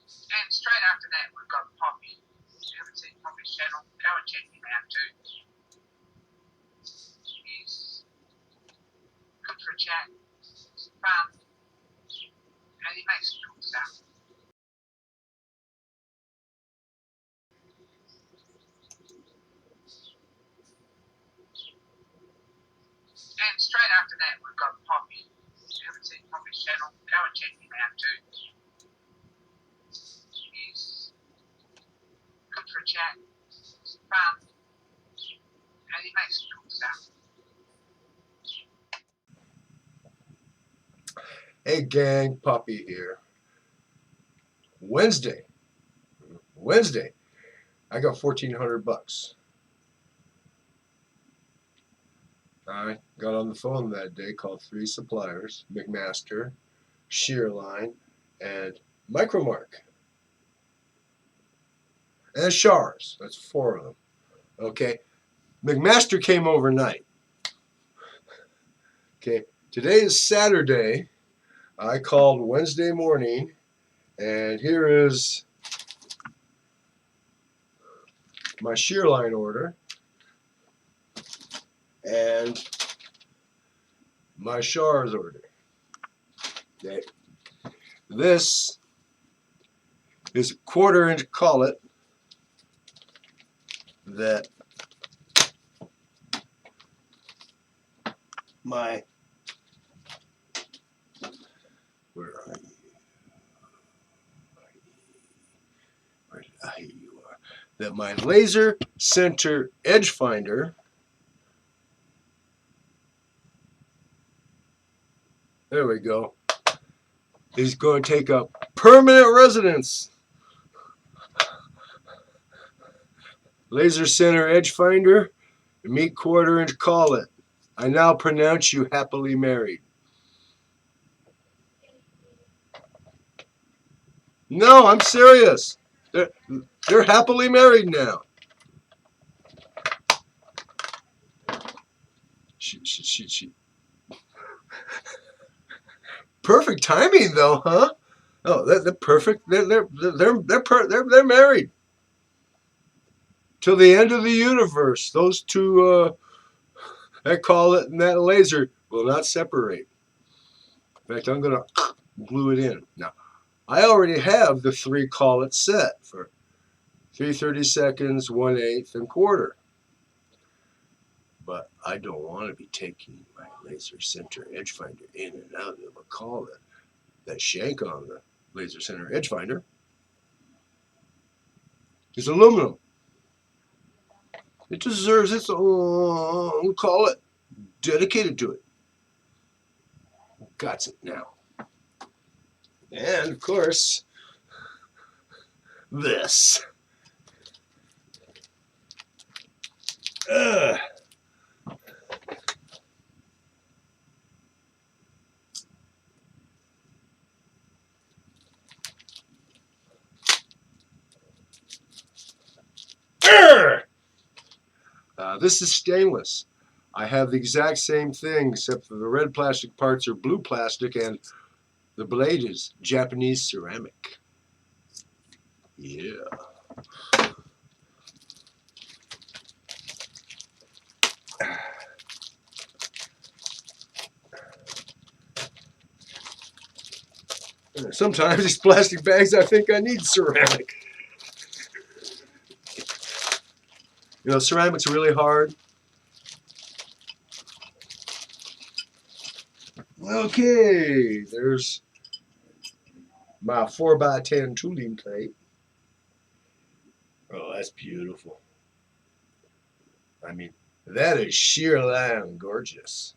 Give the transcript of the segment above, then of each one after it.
And straight after that, we've got Poppy. If you haven't seen Poppy's channel, go and check him out too. He's good for a chat, he's fun, and he makes cool stuff. And straight after that, we've got Poppy. If you haven't seen Poppy's channel, go and check him out too. He's good for a chat, he's fun, and he makes cool stuff. Hey gang, Poppy here. Wednesday, I got $1,400. I got on the phone that day, called 3 suppliers: McMaster, Shearline, and Micromark. And Shars. That's 4 of them. Okay. McMaster came overnight. Okay. Today is Saturday. I called Wednesday morning, and here is my Shearline order and my Shars order. Okay. This is a 1/4-inch collet that my, where are you? Here you are. That my laser center edge finder, there we go, is going to take up permanent residence. Laser center edge finder, meet 1/4-inch collet. I now pronounce you happily married. No, I'm serious. They're happily married now. She. Perfect timing though, huh? Oh, they're perfect. They're married till the end of the universe. Those two, that collet and that laser, will not separate. In fact, I'm gonna glue it in now. I already have the 3 collets set for 3/32, 1/8, and 1/4. But I don't want to be taking my laser center edge finder in and out of a collet. That shank on the laser center edge finder is aluminum. It deserves its own collet dedicated to it. Got it now. And of course, this. This is stainless. I have the exact same thing, except for the red plastic parts are blue plastic, and the blade is Japanese ceramic. Yeah. Sometimes these plastic bags, I think I need ceramic. You know, ceramic's really hard. Okay, there's my 4x10 tooling plate. Oh, that's beautiful. I mean, that is sheer line gorgeous.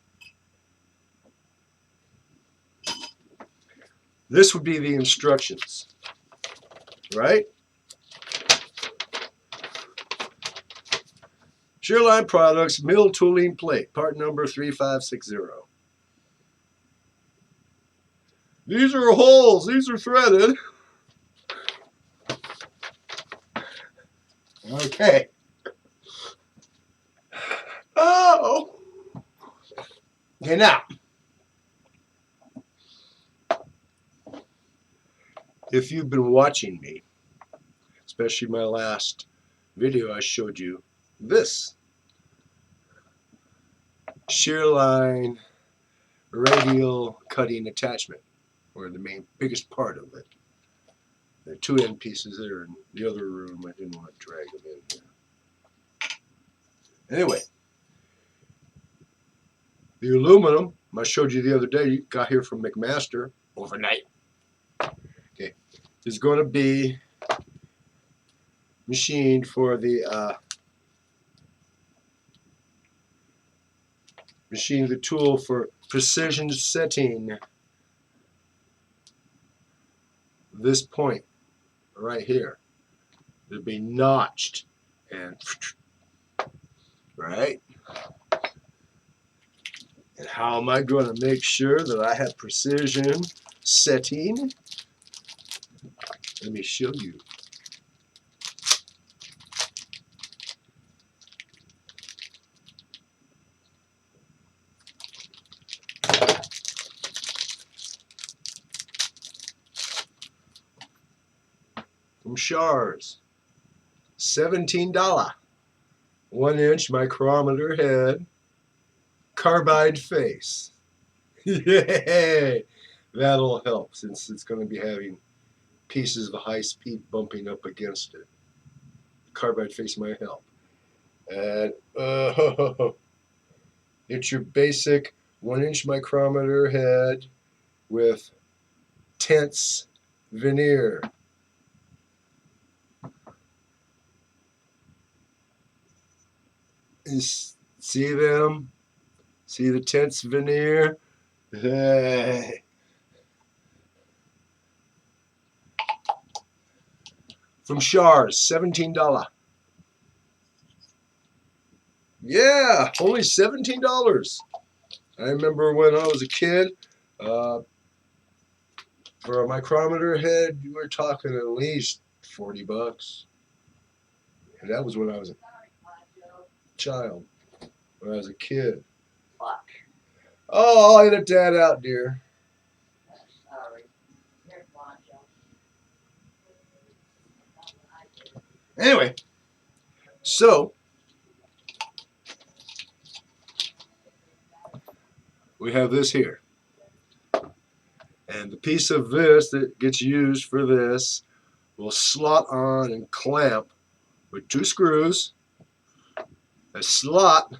This would be the instructions, right? Shearline Products, mill tooling plate, part number 3560. These are holes, these are threaded. Okay. Oh! Okay, now. If you've been watching me, especially my last video, I showed you this shear line radial cutting attachment, or the biggest part of it. The two end pieces that are in the other room, I didn't want to drag them in here. Anyway, the aluminum I showed you the other day, you got here from McMaster overnight. Okay, is going to be machined for the tool for precision setting this point right here. It'll be notched and right. And how am I going to make sure that I have precision setting? Let me show you. From Shars, $17, 1-inch micrometer head, carbide face. Yay! That'll help since it's going to be having pieces of high speed bumping up against it. Carbide face might help. And it's your basic 1-inch micrometer head with tense veneer. You see them? See the tense veneer? Hey. From Shars, $17. Yeah, only $17. I remember when I was a kid, for a micrometer head, you were talking at least $40. And that was when I was a child, when I was a kid. Oh, I'll edit that out, dear. Anyway, so we have this here. And the piece of this that gets used for this will slot on and clamp with 2 screws, a slot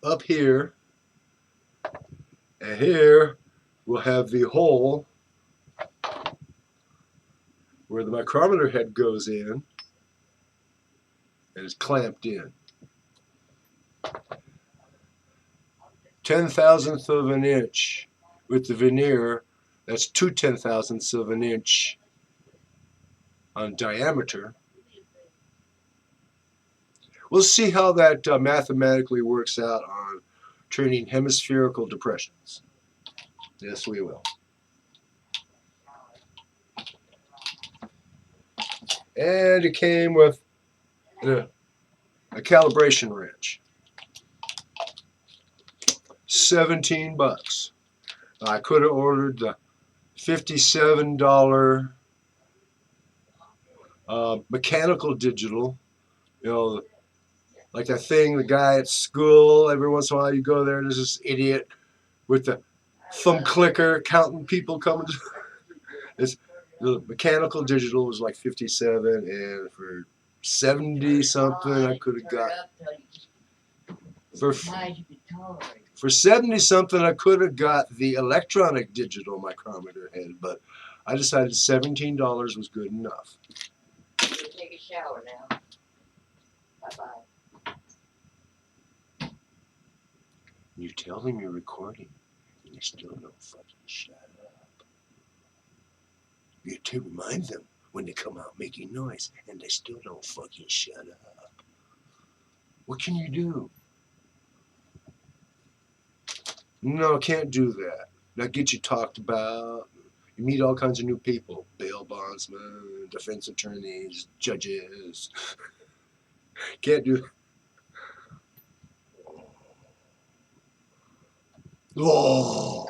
up here, and here we'll have the hole where the micrometer head goes in and is clamped in. 1/10,000th of an inch with the veneer. That's 2/10,000ths of an inch on diameter. We'll see how that mathematically works out on turning hemispherical depressions. Yes, we will. And it came with a calibration wrench. $17. I could have ordered the $57 mechanical digital, you know, like that thing, the guy at school, every once in a while you go there and there's this idiot with the thumb clicker counting people coming. The mechanical digital was like 57, and for 70 something I could have got. For 70 something I could have got the electronic digital micrometer head, but I decided $17 was good enough. Take a shower now. Bye-bye. You tell them you're recording, and they still don't fucking shut up. You have to remind them when they come out making noise, and they still don't fucking shut up. What can you do? No, can't do that. That gets you talked about. You meet all kinds of new people. Bail bondsmen, defense attorneys, judges. Can't do that. Oh.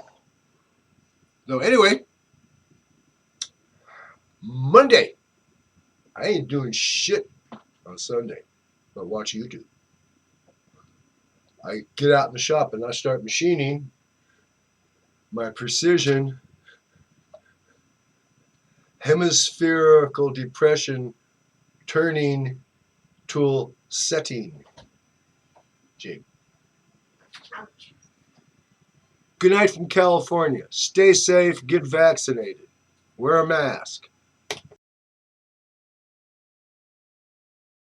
So anyway, I ain't doing shit on Sunday but watch YouTube. I get out in the shop and I start machining my precision hemispherical depression turning tool setting jig. Ouch. Good night from California. Stay safe, get vaccinated, wear a mask.